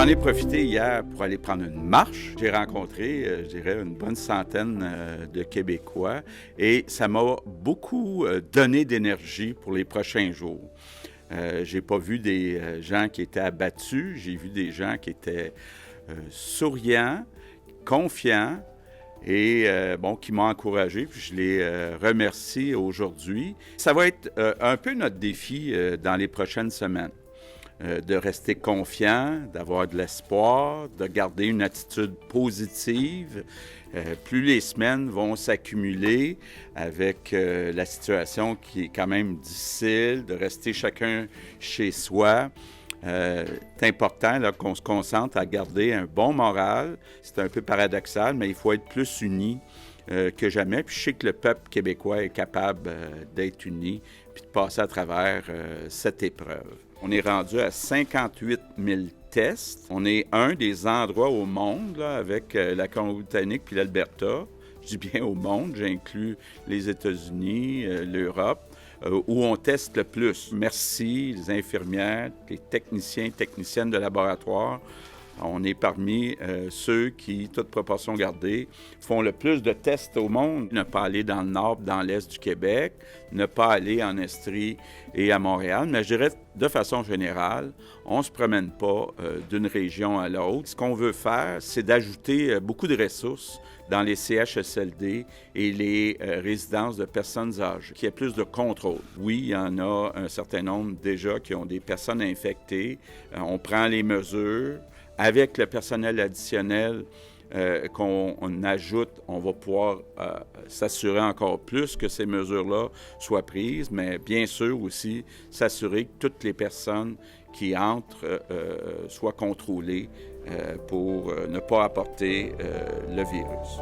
J'en ai profité hier pour aller prendre une marche. J'ai rencontré, je dirais, une bonne centaine de Québécois et ça m'a beaucoup donné d'énergie pour les prochains jours. J'ai pas vu des gens qui étaient abattus, j'ai vu des gens qui étaient souriants, confiants et qui m'ont encouragé, puis je les remercie aujourd'hui. Ça va être un peu notre défi dans les prochaines semaines. De rester confiant, d'avoir de l'espoir, de garder une attitude positive. Plus les semaines vont s'accumuler avec la situation qui est quand même difficile, de rester chacun chez soi. C'est important là, qu'on se concentre à garder un bon moral. C'est un peu paradoxal, mais il faut être plus unis que jamais. Puis je sais que le peuple québécois est capable d'être uni puis de passer à travers cette épreuve. On est rendu à 58 000 tests. On est un des endroits au monde, là, avec la Colombie-Britannique puis l'Alberta. Je dis bien au monde, j'inclus les États-Unis, l'Europe, où on teste le plus. Merci les infirmières, les techniciens et techniciennes de laboratoire. On est parmi ceux qui, toute proportion gardée, font le plus de tests au monde. Ne pas aller dans le nord, dans l'est du Québec, ne pas aller en Estrie et à Montréal. Mais je dirais, de façon générale, on ne se promène pas d'une région à l'autre. Ce qu'on veut faire, c'est d'ajouter beaucoup de ressources dans les CHSLD et les résidences de personnes âgées, qu'il y ait plus de contrôle. Oui, il y en a un certain nombre déjà qui ont des personnes infectées. On prend les mesures. Avec le personnel additionnel qu'on ajoute, on va pouvoir s'assurer encore plus que ces mesures-là soient prises, mais bien sûr aussi s'assurer que toutes les personnes qui entrent soient contrôlées pour ne pas apporter le virus.